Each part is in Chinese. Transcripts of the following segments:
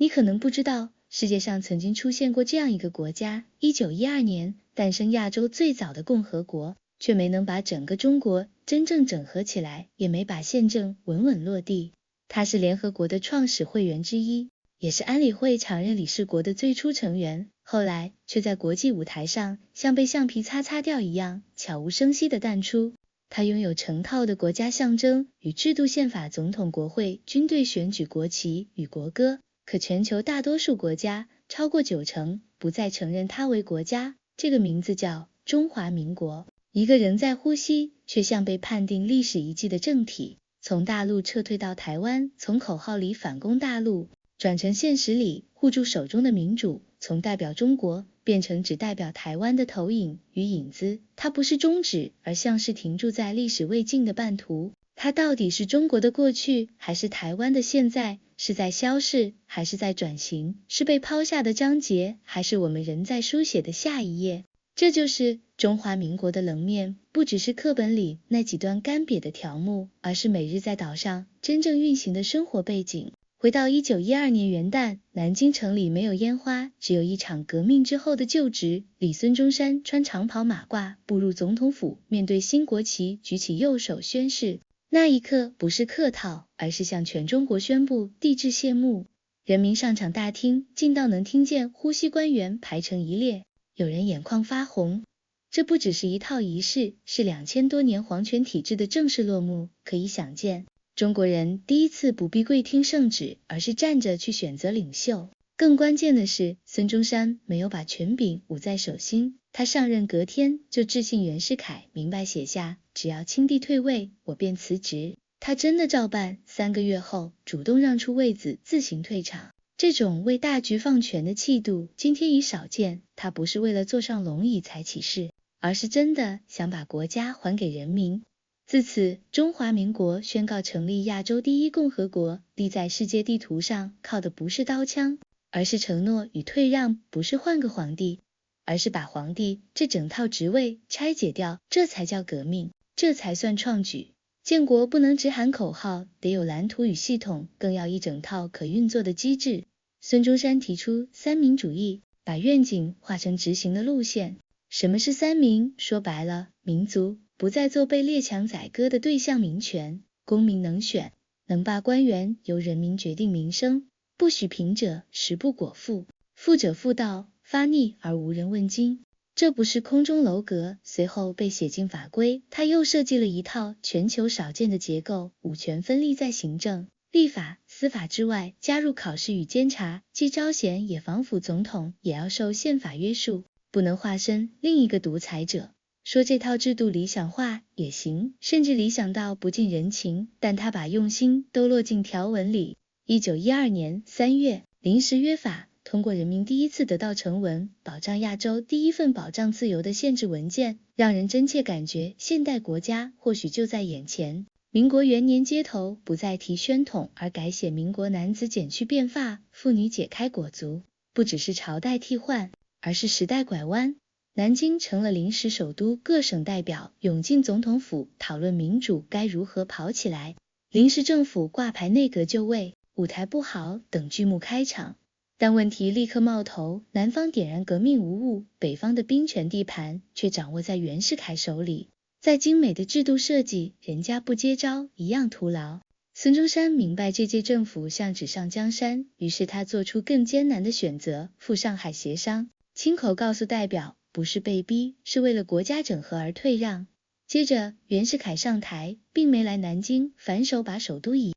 你可能不知道，世界上曾经出现过这样一个国家，1912年诞生亚洲最早的共和国，却没能把整个中国真正整合起来，也没把宪政稳稳落地。它是联合国的创始会员之一，也是安理会常任理事国的最初成员，后来却在国际舞台上像被橡皮擦掉一样，悄无声息地淡出。它拥有成套的国家象征与制度宪法、总统、国会、军队选举、国旗与国歌，可全球大多数国家超过90%不再承认它为国家。这个名字叫中华民国，一个仍在呼吸却像被判定历史遗迹的政体，从大陆撤退到台湾，从口号里反攻大陆转成现实里护住手中的民主，从代表中国变成只代表台湾的投影与影子。它不是终止，而像是停驻在历史未尽的半途。它到底是中国的过去，还是台湾的现在？是在消逝，还是在转型？是被抛下的章节，还是我们仍在书写的下一页？这就是中华民国的棱面，不只是课本里那几段干瘪的条目，而是每日在岛上真正运行的生活背景。回到1912年元旦，南京城里没有烟花，只有一场革命之后的就职礼。孙中山穿长袍马褂步入总统府，面对新国旗举起右手宣誓。那一刻不是客套，而是向全中国宣布帝制谢幕。人民上场大厅近到能听见呼吸，官员排成一列，有人眼眶发红。这不只是一套仪式，是2000多年皇权体制的正式落幕。可以想见，中国人第一次不必跪听圣旨，而是站着去选择领袖。更关键的是，孙中山没有把权柄捂在手心，他上任隔天就致信袁世凯，明白写下只要清帝退位，我便辞职。他真的照办，3个月后主动让出位子，自行退场。这种为大局放权的气度，今天已少见。他不是为了坐上龙椅才起事，而是真的想把国家还给人民。自此，中华民国宣告成立亚洲第一共和国，立在世界地图上靠的不是刀枪，而是承诺与退让，不是换个皇帝，而是把皇帝这整套职位拆解掉，这才叫革命，这才算创举。建国不能只喊口号，得有蓝图与系统，更要一整套可运作的机制。孙中山提出三民主义，把愿景化成执行的路线。什么是三民？说白了，民族不再做被列强宰割的对象，民权，公民能选能罢官员，由人民决定民生，不许贫者食不果腹，富者妇道，发逆而无人问津。这不是空中楼阁，随后被写进法规。他又设计了一套全球少见的结构，五权分立在行政、立法、司法之外，加入考试与监察，既招贤也防腐，总统也要受宪法约束，不能化身另一个独裁者。说这套制度理想化也行，甚至理想到不近人情，但他把用心都落进条文里。1912年3月，临时约法通过人民第一次得到成文，保障亚洲第一份保障自由的宪制文件，让人真切感觉现代国家或许就在眼前。民国元年，街头不再提宣统，而改写民国男子剪去辫发，妇女解开裹足，不只是朝代替换，而是时代拐弯。南京成了临时首都，各省代表涌进总统府，讨论民主该如何跑起来。临时政府挂牌内阁就位，舞台不好等剧目开场。但问题立刻冒头，南方点燃革命无误，北方的兵权地盘却掌握在袁世凯手里。再精美的制度设计，人家不接招，一样徒劳。孙中山明白这届政府像纸上江山，于是他做出更艰难的选择，赴上海协商，亲口告诉代表，不是被逼，是为了国家整合而退让。接着，袁世凯上台，并没来南京，反手把首都移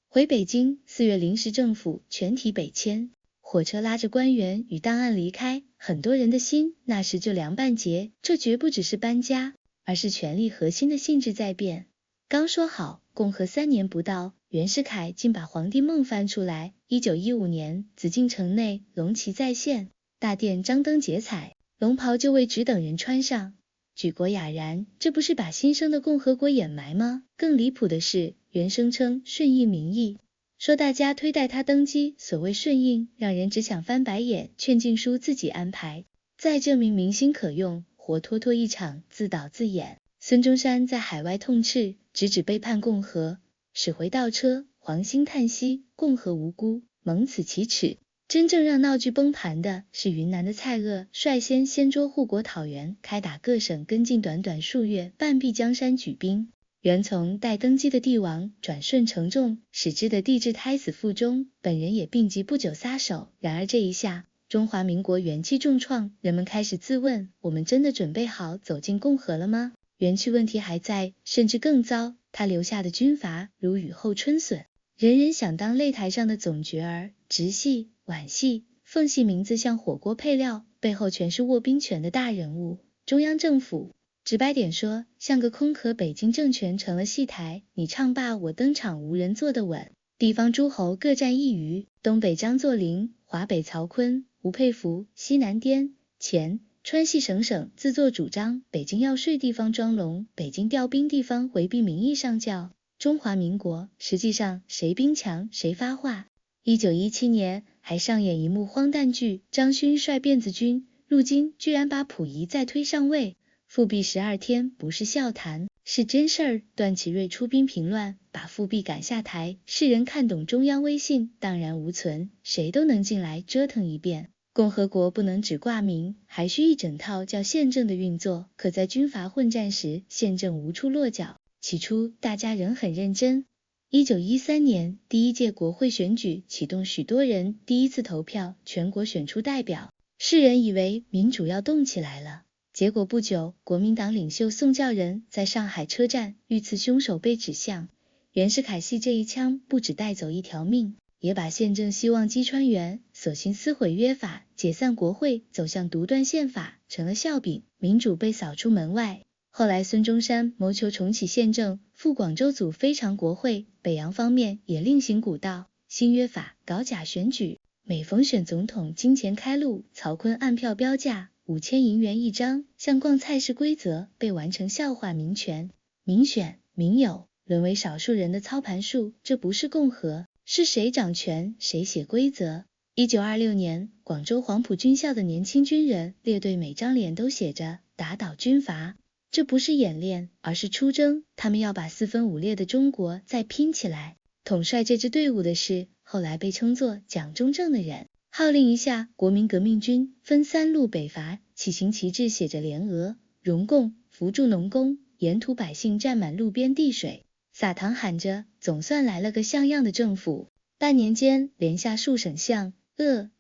回北京。4月，临时政府全体北迁，火车拉着官员与档案离开，很多人的心那时就凉半截。这绝不只是搬家，而是权力核心的性质在变。刚说好，共和3年不到，袁世凯竟把皇帝梦翻出来。1915年，紫禁城内龙旗再现，大殿张灯结彩，龙袍就位只等人穿上，举国哑然。这不是把新生的共和国掩埋吗？更离谱的是，袁声称顺应民意，说大家推戴他登基，所谓顺应，让人只想翻白眼，劝进书自己安排。再证明民心可用，活脱脱一场自导自演。孙中山在海外痛斥，直指背叛共和，使回倒车，黄兴叹息，共和无辜，蒙此其耻。真正让闹剧崩盘的是云南的蔡锷率先捉护国讨袁，开打各省，跟进短短数月，半壁江山举兵。袁从待登基的帝王转瞬成众，使之的帝制胎死腹中，本人也病疾不久撒手。然而这一下，中华民国元气重创，人们开始自问：我们真的准备好走进共和了吗？元气问题还在，甚至更糟，他留下的军阀如雨后春笋，人人想当擂台上的总角儿，直系、皖系、奉系名字像火锅配料，背后全是握兵权的大人物。中央政府直白点说，像个空壳，北京政权成了戏台，你唱罢我登场，无人坐得稳。地方诸侯各占一隅，东北张作霖，华北曹锟、吴佩孚，西南滇黔川系省自作主张，北京要税，地方装聋，北京调兵，地方回避，名义上叫中华民国，实际上谁兵强谁发话。1917年还上演一幕荒诞剧，张勋率辫子军入京，居然把溥仪再推上位，复辟12天不是笑谈，是真事儿。段祺瑞出兵平乱，把复辟赶下台，世人看懂中央威信，荡然无存，谁都能进来折腾一遍。共和国不能只挂名，还需一整套叫宪政的运作，可在军阀混战时，宪政无处落脚。起初大家仍很认真。1913年第一届国会选举启动，许多人第一次投票，全国选出代表，世人以为民主要动起来了。结果不久，国民党领袖宋教仁在上海车站遇刺，凶手被指向袁世凯系，这一枪不只带走一条命，也把宪政希望击穿圆，索性撕毁约法，解散国会，走向独断宪法，成了笑柄，民主被扫出门外。后来孙中山谋求重启宪政，赴广州组非常国会，北洋方面也另行古道，新约法，搞假选举，每逢选总统金钱开路，曹锟按票标价5000银元一张，像逛菜市，规则被玩成笑话，民权、民选、民有，沦为少数人的操盘术，这不是共和，是谁掌权谁写规则。1926年，广州黄埔军校的年轻军人列队，每张脸都写着打倒军阀，这不是演练，而是出征，他们要把4分5裂的中国再拼起来。统帅这支队伍的是后来被称作蒋中正的人。号令一下，国民革命军分3路北伐，起行旗帜写着联俄、容共，扶助农工，沿途百姓站满路边地水，撒糖喊着总算来了个像样的政府。半年间连下数省相、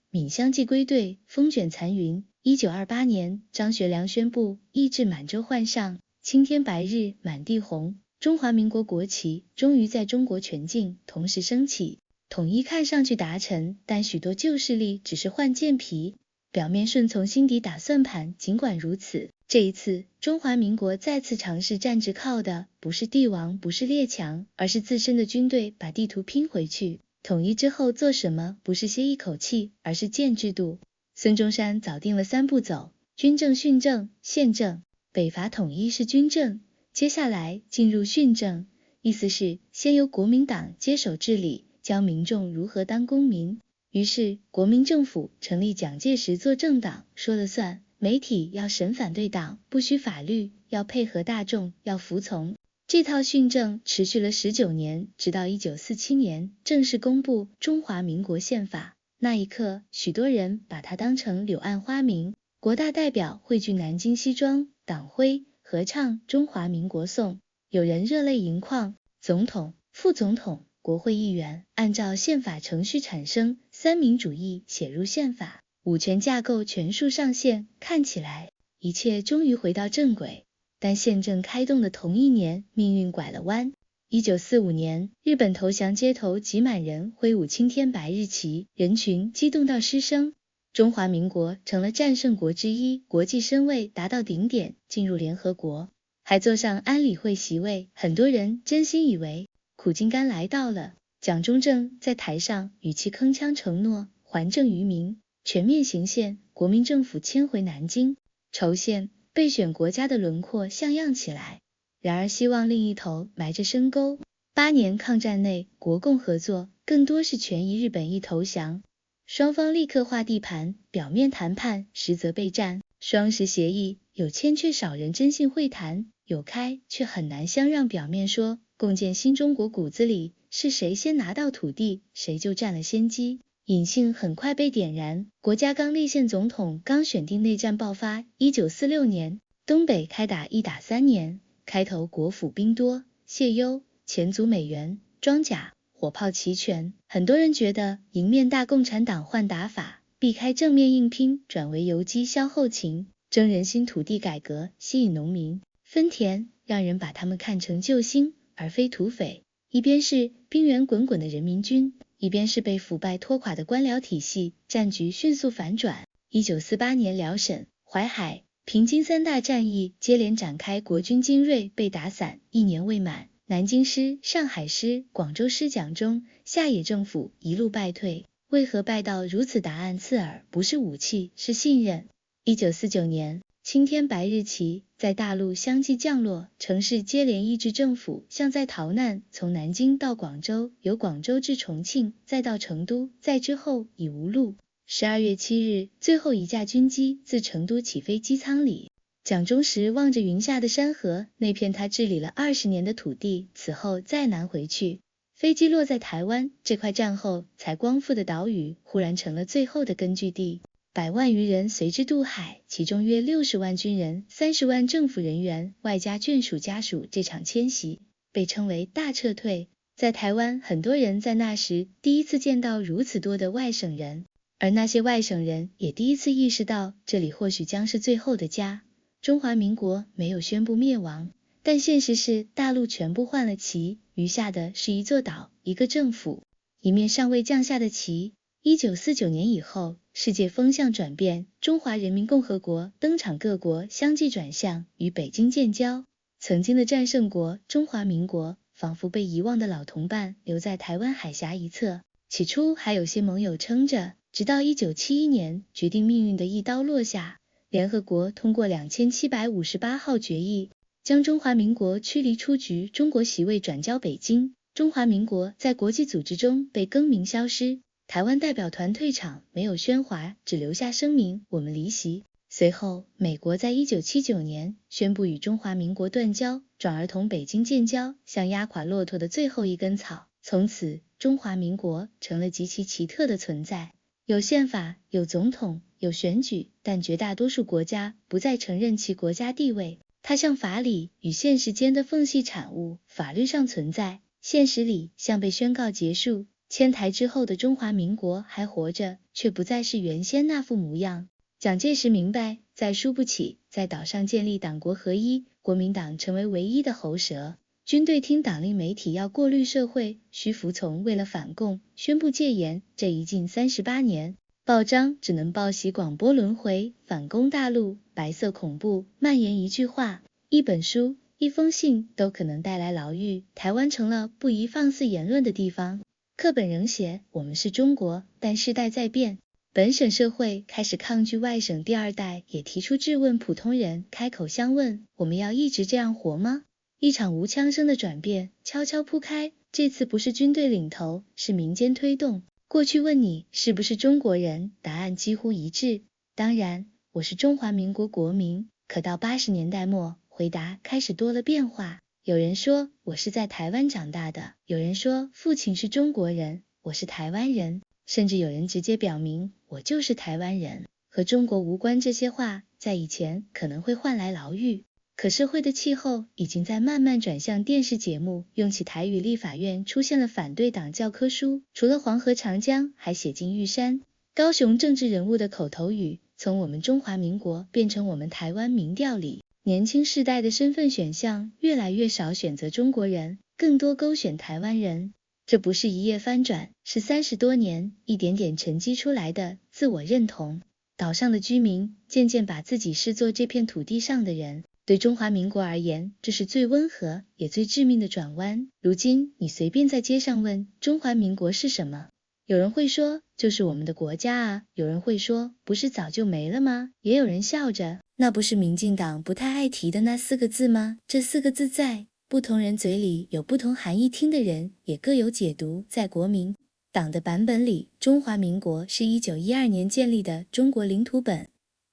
闽相继归队，风卷残云。1928年，张学良宣布抑制满洲换上，青天白日满地红，中华民国国旗终于在中国全境同时升起。统一看上去达成，但许多旧势力只是换件皮，表面顺从，心底打算盘。尽管如此，这一次中华民国再次尝试站直，靠的不是帝王，不是列强，而是自身的军队，把地图拼回去。统一之后做什么，不是歇一口气，而是建制度。孙中山早定了3步走：军政、训政、宪政。北伐统一是军政，接下来进入训政，意思是先由国民党接手治理，教民众如何当公民。于是国民政府成立，蒋介石做政党，说了算，媒体要审反对党，不许法律，要配合大众，要服从。这套训政持续了19年，直到1947年正式公布中华民国宪法。那一刻，许多人把它当成柳暗花明。国大代表汇聚南京西庄，党徽合唱中华民国颂，有人热泪盈眶。总统、副总统、国会议员按照宪法程序产生，三民主义写入宪法，五权架构全数上线，看起来一切终于回到正轨。但宪政开动的同一年，命运拐了弯。1945年，日本投降，街头挤满人挥舞青天白日旗，人群激动到失声。中华民国成了战胜国之一，国际声位达到顶点，进入联合国，还坐上安理会席位。很多人真心以为苦尽甘来到了。蒋中正在台上语气铿锵承诺还政于民，全面行宪，国民政府迁回南京，筹宪，备选国家的轮廓像样起来。然而希望另一头埋着深沟。8年抗战内，国共合作更多是权宜日本一投降，双方立刻划地盘，表面谈判，实则备战。双十协议有签却少人真信会谈，有开却很难相让。表面说共建新中国，骨子里是谁先拿到土地，谁就占了先机。隐性很快被点燃，国家刚立宪总统刚选定，内战爆发。1946年，东北开打一打3年，开头国府兵多，械优，钱足美元，装甲、火炮齐全。很多人觉得迎面大共产党换打法，避开正面硬拼，转为游击消后勤，争人心土地改革，吸引农民分田，让人把他们看成救星，而非土匪。一边是兵源滚滚的人民军，一边是被腐败拖垮的官僚体系，战局迅速反转。1948年辽沈、淮海、平津3大战役接连展开，国军精锐被打散，1年未满，南京师、上海师、广州师蒋中、下野政府一路败退。为何败到如此？答案刺耳，不是武器，是信任。1949年，青天白日旗在大陆相继降落，城市接连抑制政府，像在逃难，从南京到广州，由广州至重庆，再到成都，再之后已无路。12月7日，最后一架军机自成都起飞机舱里，蒋介石望着云下的山河，那片他治理了20年的土地，此后再难回去。飞机落在台湾这块战后才光复的岛屿，忽然成了最后的根据地。100万余人随之渡海，其中约60万军人、30万政府人员，外加眷属家属。这场迁徙被称为大撤退。在台湾，很多人在那时第一次见到如此多的外省人，而那些外省人也第一次意识到，这里或许将是最后的家。中华民国没有宣布灭亡，但现实是大陆全部换了旗，余下的是一座岛，一个政府，一面尚未降下的旗。1949年以后，世界风向转变，中华人民共和国登场，各国相继转向，与北京建交。曾经的战胜国中华民国，仿佛被遗忘的老同伴，留在台湾海峡一侧。起初还有些盟友撑着，直到1971年，决定命运的一刀落下，联合国通过2758号决议，将中华民国驱离出局，中国席位转交北京，中华民国在国际组织中被更名消失。台湾代表团退场，没有喧哗，只留下声明，我们离席。随后，美国在1979年宣布与中华民国断交，转而同北京建交，像压垮骆驼的最后一根草。从此，中华民国成了极其奇特的存在，有宪法，有总统，有选举，但绝大多数国家不再承认其国家地位。它像法理与现实间的缝隙产物，法律上存在，现实里像被宣告结束。迁台之后的中华民国还活着，却不再是原先那副模样。蒋介石明白，再输不起，在岛上建立党国合一，国民党成为唯一的喉舌。军队听党令，媒体要过滤社会，需服从。为了反共，宣布戒严。这一禁38年，报章只能报喜，广播轮回，反攻大陆，白色恐怖蔓延。一句话、一本书、一封信都可能带来牢狱。台湾成了不宜放肆言论的地方。课本仍写我们是中国，但世代在变，本省社会开始抗拒外省，第二代也提出质问，普通人开口相问，我们要一直这样活吗？一场无枪声的转变悄悄铺开，这次不是军队领头，是民间推动。过去问你是不是中国人，答案几乎一致，当然我是中华民国国民。可到80年代末，回答开始多了变化。有人说我是在台湾长大的，有人说父亲是中国人，我是台湾人，甚至有人直接表明我就是台湾人，和中国无关。这些话在以前可能会换来牢狱，可社会的气候已经在慢慢转向电视节目。用起台语，立法院出现了反对党教科书，除了黄河长江，还写进玉山。高雄政治人物的口头语从我们中华民国变成我们台湾，民调里年轻世代的身份选项越来越少选择中国人，更多勾选台湾人。这不是一夜翻转，是30多年一点点沉积出来的自我认同。岛上的居民渐渐把自己视作这片土地上的人，对中华民国而言，这是最温和也最致命的转弯。如今你随便在街上问中华民国是什么，有人会说就是我们的国家啊，有人会说不是早就没了吗？也有人笑着，那不是民进党不太爱提的那4个字吗？这4个字在不同人嘴里有不同含义，听的人也各有解读。在国民党的版本里，中华民国是1912年建立的中国领土本，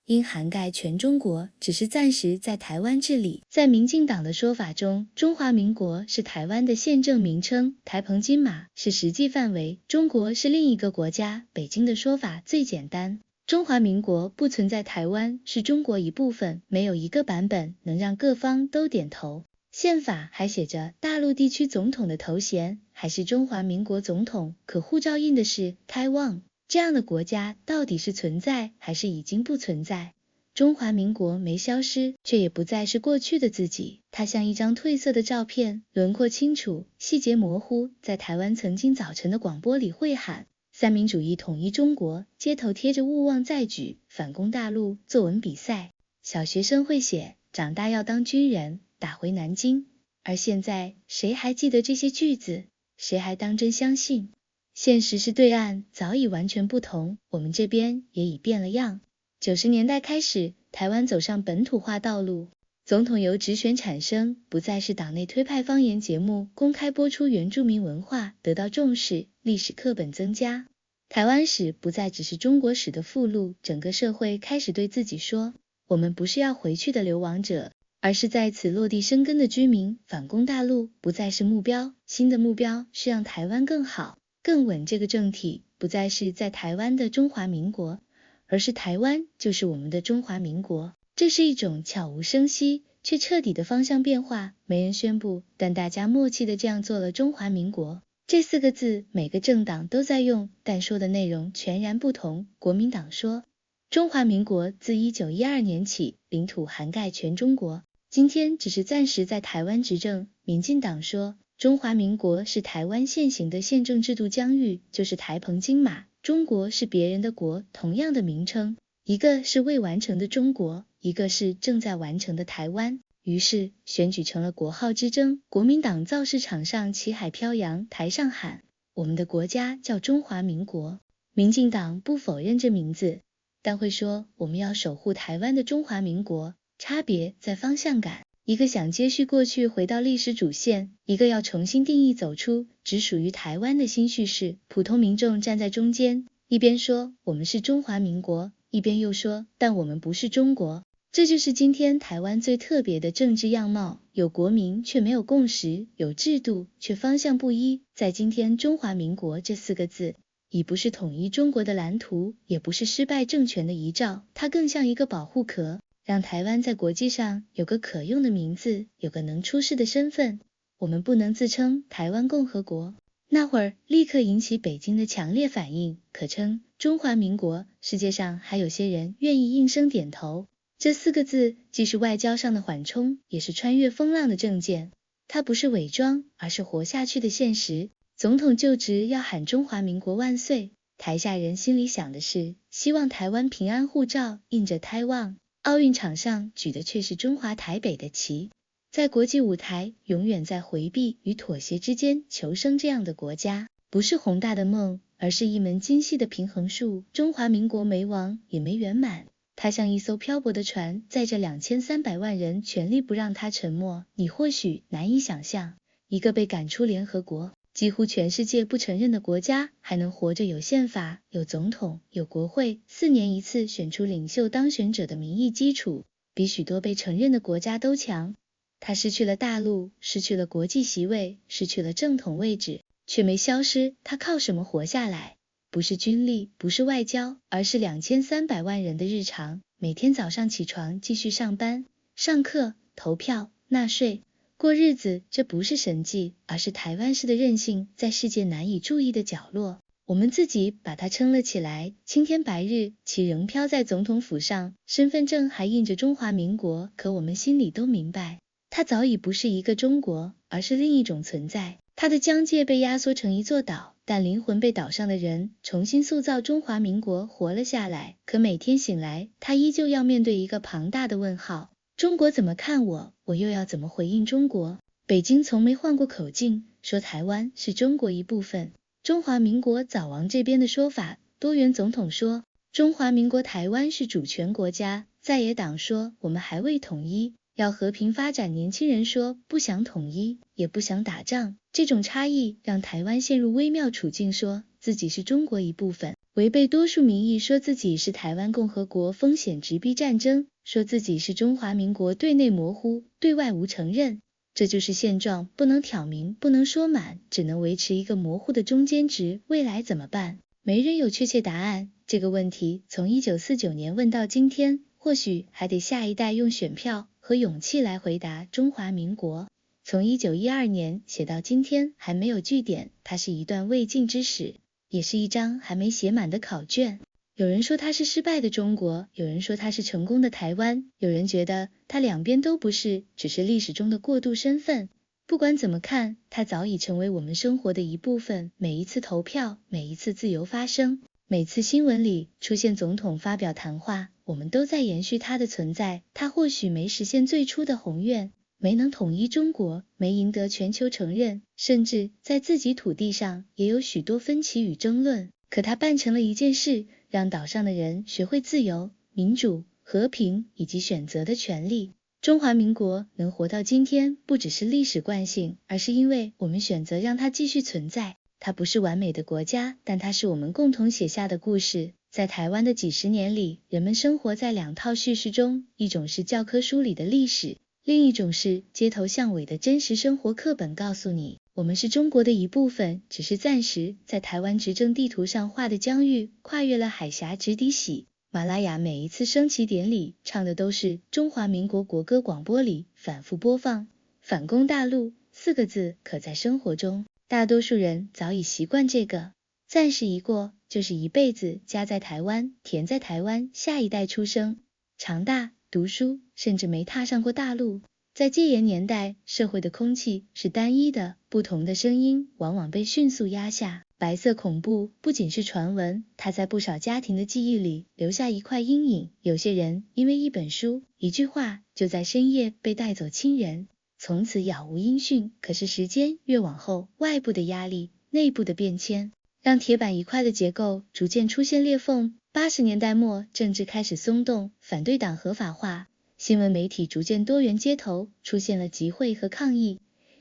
应涵盖全中国，只是暂时在台湾治理。在民进党的说法中，中华民国是台湾的宪政名称，台澎金马是实际范围，中国是另一个国家。北京的说法最简单，中华民国不存在台湾，是中国一部分，没有一个版本能让各方都点头。宪法还写着大陆地区总统的头衔还是中华民国总统，可护照印的是台湾。这样的国家到底是存在还是已经不存在？中华民国没消失，却也不再是过去的自己，它像一张褪色的照片，轮廓清楚，细节模糊。在台湾曾经早晨的广播里会喊三民主义统一中国，街头贴着勿忘再举，反攻大陆，作文比赛，小学生会写长大要当军人，打回南京。而现在谁还记得这些句子？谁还当真相信？现实是对岸早已完全不同，我们这边也已变了样。90年代开始，台湾走上本土化道路，总统由直选产生，不再是党内推派方言节目公开播出原住民文化得到重视，历史课本增加，台湾史不再只是中国史的附录，整个社会开始对自己说，我们不是要回去的流亡者，而是在此落地生根的居民，反攻大陆不再是目标，新的目标是让台湾更好更稳，这个政体不再是在台湾的中华民国，而是台湾就是我们的中华民国。这是一种悄无声息却彻底的方向变化，没人宣布，但大家默契的这样做了。中华民国这4个字每个政党都在用，但说的内容全然不同。国民党说，中华民国自1912年起领土涵盖全中国，今天只是暂时在台湾执政。民进党说，中华民国是台湾现行的宪政制度疆域，就是台澎金马，中国是别人的国，同样的名称，一个是未完成的中国，一个是正在完成的台湾。于是选举成了国号之争，国民党造势场上旗海飘扬，台上喊我们的国家叫中华民国。民进党不否认这名字，但会说我们要守护台湾的中华民国，差别在方向感，一个想接续过去回到历史主线，一个要重新定义走出只属于台湾的新叙事。普通民众站在中间，一边说我们是中华民国，一边又说但我们不是中国。这就是今天台湾最特别的政治样貌，有国民却没有共识，有制度却方向不一。在今天中华民国这4个字已不是统一中国的蓝图，也不是失败政权的遗照，它更像一个保护壳，让台湾在国际上有个可用的名字，有个能出世的身份。我们不能自称台湾共和国，那会儿立刻引起北京的强烈反应，可称中华民国，世界上还有些人愿意应声点头。这4个字既是外交上的缓冲，也是穿越风浪的政见，它不是伪装，而是活下去的现实。总统就职要喊中华民国万岁，台下人心里想的是希望台湾平安，护照印着台湾，奥运场上举的却是中华台北的旗。在国际舞台永远在回避与妥协之间求生，这样的国家不是宏大的梦，而是一门精细的平衡术。中华民国没亡也没圆满，它像一艘漂泊的船，载着2300万人，全力不让它沉没。你或许难以想象，一个被赶出联合国，几乎全世界不承认的国家，还能活着有宪法、有总统、有国会，4年一次选出领袖当选者的民意基础，比许多被承认的国家都强。它失去了大陆，失去了国际席位，失去了正统位置，却没消失。它靠什么活下来？不是军力，不是外交，而是2300万人的日常，每天早上起床继续上班、上课、投票、纳税、过日子。这不是神迹，而是台湾式的韧性，在世界难以注意的角落，我们自己把它撑了起来。青天白日，旗仍飘在总统府上，身份证还印着中华民国，可我们心里都明白，它早已不是一个中国，而是另一种存在。它的疆界被压缩成一座岛，但灵魂被岛上的人重新塑造，中华民国活了下来。可每天醒来，他依旧要面对一个庞大的问号：中国怎么看我？我又要怎么回应中国？北京从没换过口径，说台湾是中国一部分。中华民国早亡这边的说法，多元总统说中华民国台湾是主权国家，在野党说我们还未统一，要和平发展，年轻人说不想统一，也不想打仗。这种差异让台湾陷入微妙处境，说自己是中国一部分，违背多数民意，说自己是台湾共和国，风险直逼战争，说自己是中华民国，对内模糊，对外无承认。这就是现状，不能挑明，不能说满，只能维持一个模糊的中间值。未来怎么办？没人有确切答案。这个问题从1949年问到今天，或许还得下一代用选票和勇气来回答。中华民国从1912年写到今天还没有句点，它是一段未尽之史，也是一张还没写满的考卷。有人说它是失败的中国，有人说它是成功的台湾，有人觉得它两边都不是，只是历史中的过渡身份。不管怎么看，它早已成为我们生活的一部分。每一次投票，每一次自由发声，每次新闻里出现总统发表谈话，我们都在延续它的存在。它或许没实现最初的宏愿，没能统一中国，没赢得全球承认，甚至在自己土地上也有许多分歧与争论。可它办成了一件事，让岛上的人学会自由、民主、和平以及选择的权利。中华民国能活到今天，不只是历史惯性，而是因为我们选择让它继续存在。它不是完美的国家，但它是我们共同写下的故事。在台湾的几十年里，人们生活在两套叙事中，一种是教科书里的历史，另一种是街头巷尾的真实生活课本告诉你，我们是中国的一部分，只是暂时。在台湾执政地图上画的疆域跨越了海峡，直抵喜马拉雅，每一次升旗典礼唱的都是中华民国国歌，广播里反复播放反攻大陆4个字，可在生活中，大多数人早已习惯这个。暂时一过，就是一辈子。家在台湾，田在台湾，下一代出生、长大、读书，甚至没踏上过大陆。在戒严年代，社会的空气是单一的，不同的声音往往被迅速压下。白色恐怖不仅是传闻，它在不少家庭的记忆里留下一块阴影。有些人因为一本书、一句话，就在深夜被带走亲人，从此杳无音讯。可是时间越往后，外部的压力、内部的变迁，让铁板一块的结构逐渐出现裂缝。80年代末，政治开始松动，反对党合法化，新闻媒体逐渐多元，街头出现了集会和抗议。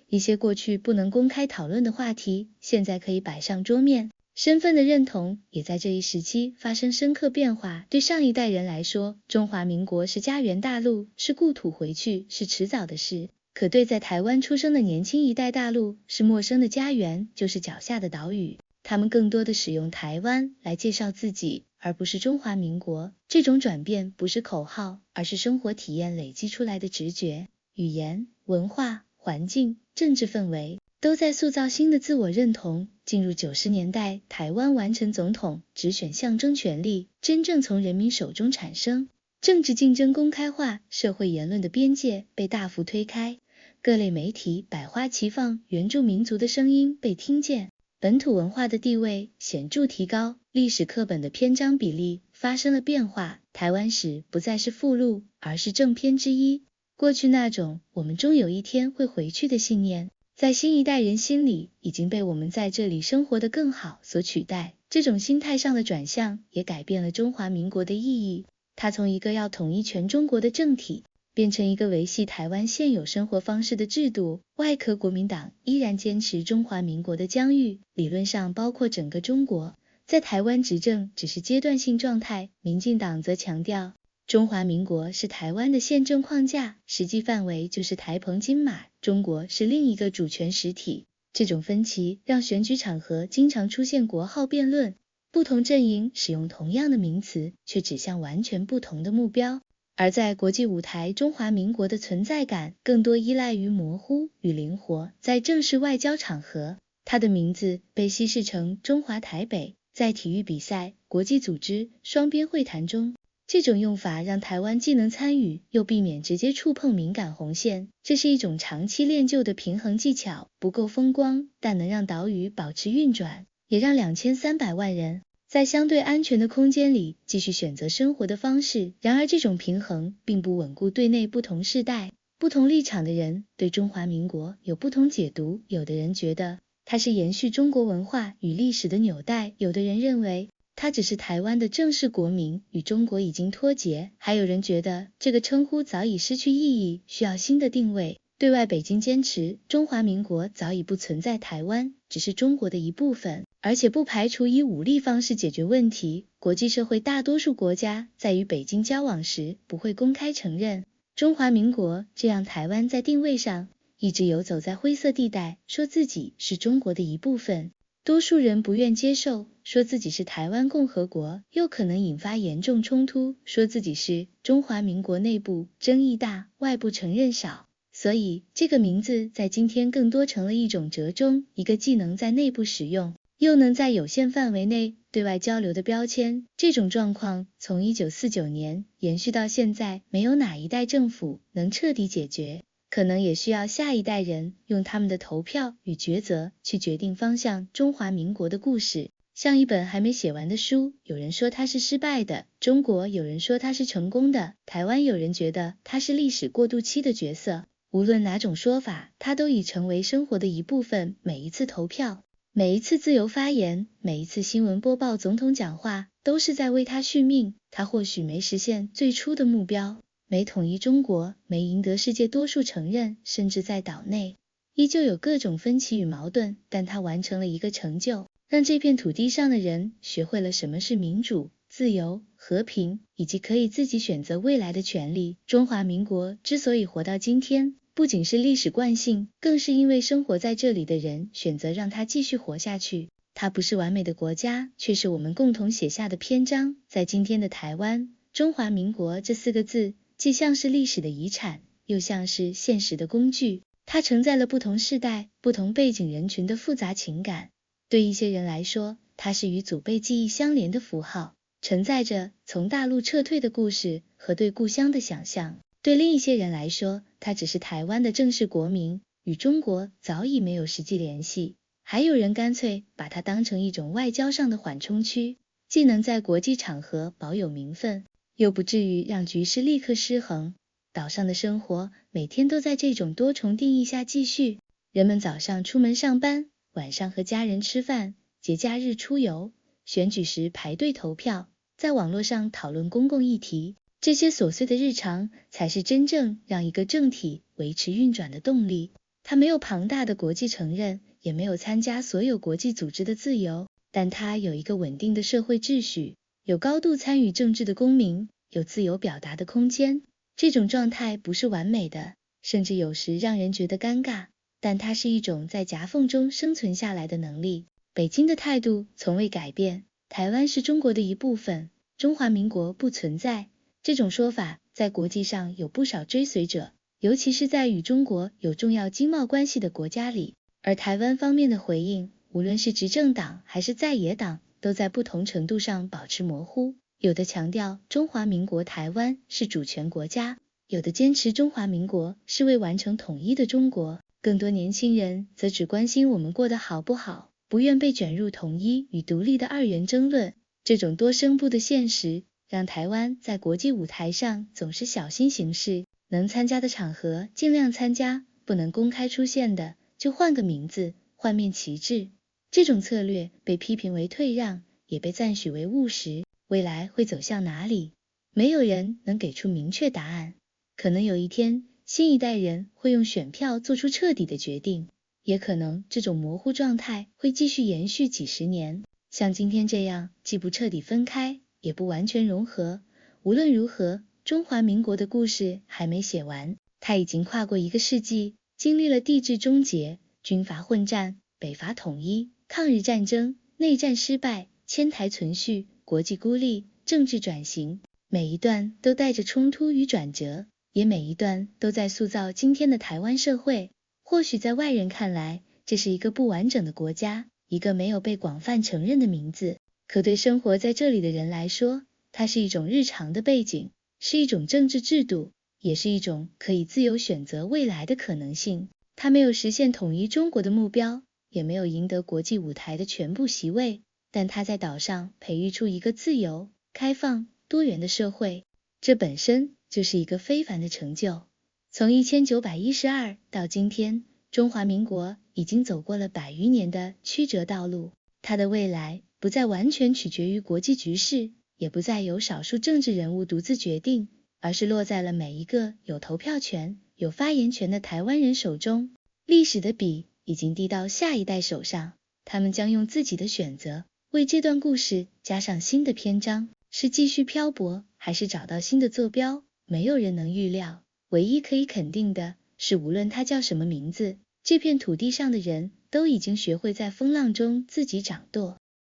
一些过去不能公开讨论的话题，现在可以摆上桌面。身份的认同也在这一时期发生深刻变化。对上一代人来说，中华民国是家园大陆，是故土回去，是迟早的事。可对在台湾出生的年轻一代，大陆是陌生的家园，就是脚下的岛屿。他们更多的使用台湾来介绍自己，而不是中华民国。这种转变不是口号，而是生活体验累积出来的直觉。语言、文化、环境、政治氛围都在塑造新的自我认同。进入90年代，台湾完成总统直选，象征权力真正从人民手中产生，政治竞争公开化，社会言论的边界被大幅推开，各类媒体百花齐放，原住民族的声音被听见，本土文化的地位显著提高，历史课本的篇章比例发生了变化，台湾史不再是附录，而是正篇之一。过去那种我们终有一天会回去的信念，在新一代人心里已经被我们在这里生活得更好所取代。这种心态上的转向也改变了中华民国的意义，它从一个要统一全中国的政体，变成一个维系台湾现有生活方式的制度。外壳国民党依然坚持中华民国的疆域，理论上包括整个中国，在台湾执政只是阶段性状态。民进党则强调中华民国是台湾的宪政框架，实际范围就是台澎金马，中国是另一个主权实体。这种分歧让选举场合经常出现国号辩论，不同阵营使用同样的名词，却指向完全不同的目标。而在国际舞台，中华民国的存在感更多依赖于模糊与灵活。在正式外交场合，它的名字被稀释成中华台北；在体育比赛、国际组织、双边会谈中，这种用法让台湾既能参与，又避免直接触碰敏感红线。这是一种长期练就的平衡技巧，不够风光，但能让岛屿保持运转，也让2300万人在相对安全的空间里继续选择生活的方式。然而这种平衡并不稳固，对内不同世代、不同立场的人对中华民国有不同解读。有的人觉得它是延续中国文化与历史的纽带，有的人认为它只是台湾的正式国名，与中国已经脱节，还有人觉得这个称呼早已失去意义，需要新的定位。对外，北京坚持中华民国早已不存在台湾，只是中国的一部分。而且不排除以武力方式解决问题。国际社会大多数国家在与北京交往时不会公开承认中华民国，这样台湾在定位上一直游走在灰色地带，说自己是中国的一部分。多数人不愿接受，说自己是台湾共和国，又可能引发严重冲突，说自己是中华民国内部争议大，外部承认少。所以这个名字在今天更多成了一种折中，一个既能在内部使用，又能在有限范围内对外交流的标签。这种状况从1949年延续到现在，没有哪一代政府能彻底解决，可能也需要下一代人用他们的投票与抉择去决定方向。中华民国的故事像一本还没写完的书，有人说它是失败的，中国有人说它是成功的，台湾有人觉得它是历史过渡期的角色。无论哪种说法，它都已成为生活的一部分。每一次投票，每一次自由发言，每一次新闻播报总统讲话，都是在为他续命。他或许没实现最初的目标，没统一中国，没赢得世界多数承认，甚至在岛内依旧有各种分歧与矛盾，但他完成了一个成就，让这片土地上的人学会了什么是民主、自由、和平，以及可以自己选择未来的权利。中华民国之所以活到今天，不仅是历史惯性，更是因为生活在这里的人选择让它继续活下去。它不是完美的国家，却是我们共同写下的篇章。在今天的台湾，中华民国这4个字，既像是历史的遗产，又像是现实的工具。它承载了不同世代、不同背景人群的复杂情感。对一些人来说，它是与祖辈记忆相连的符号，承载着从大陆撤退的故事和对故乡的想象。对另一些人来说，它只是台湾的正式国名，与中国早已没有实际联系。还有人干脆把它当成一种外交上的缓冲区，既能在国际场合保有名分，又不至于让局势立刻失衡。岛上的生活每天都在这种多重定义下继续，人们早上出门上班，晚上和家人吃饭，节假日出游，选举时排队投票，在网络上讨论公共议题。这些琐碎的日常才是真正让一个政体维持运转的动力。它没有庞大的国际承认，也没有参加所有国际组织的自由，但它有一个稳定的社会秩序，有高度参与政治的公民，有自由表达的空间。这种状态不是完美的，甚至有时让人觉得尴尬，但它是一种在夹缝中生存下来的能力。北京的态度从未改变，台湾是中国的一部分，中华民国不存在。这种说法在国际上有不少追随者，尤其是在与中国有重要经贸关系的国家里。而台湾方面的回应，无论是执政党还是在野党，都在不同程度上保持模糊。有的强调中华民国台湾是主权国家，有的坚持中华民国是未完成统一的中国，更多年轻人则只关心我们过得好不好，不愿被卷入统一与独立的二元争论。这种多声部的现实让台湾在国际舞台上总是小心行事，能参加的场合尽量参加，不能公开出现的就换个名字，换面旗帜。这种策略被批评为退让，也被赞许为务实。未来会走向哪里？没有人能给出明确答案。可能有一天，新一代人会用选票做出彻底的决定，也可能这种模糊状态会继续延续几十年，像今天这样，既不彻底分开，也不完全融合。无论如何，中华民国的故事还没写完，它已经跨过1个世纪，经历了帝制终结、军阀混战、北伐统一、抗日战争、内战失败、迁台存续、国际孤立、政治转型，每一段都带着冲突与转折，也每一段都在塑造今天的台湾社会。或许在外人看来，这是一个不完整的国家，一个没有被广泛承认的名字，可对生活在这里的人来说，它是一种日常的背景，是一种政治制度，也是一种可以自由选择未来的可能性。它没有实现统一中国的目标，也没有赢得国际舞台的全部席位，但它在岛上培育出一个自由、开放、多元的社会，这本身就是一个非凡的成就。从1912到今天，中华民国已经走过了100余年的曲折道路，它的未来不再完全取决于国际局势，也不再由少数政治人物独自决定，而是落在了每一个有投票权、有发言权的台湾人手中。历史的笔已经递到下一代手上，他们将用自己的选择为这段故事加上新的篇章，是继续漂泊，还是找到新的坐标，没有人能预料。唯一可以肯定的是，无论他叫什么名字，这片土地上的人都已经学会在风浪中自己掌舵。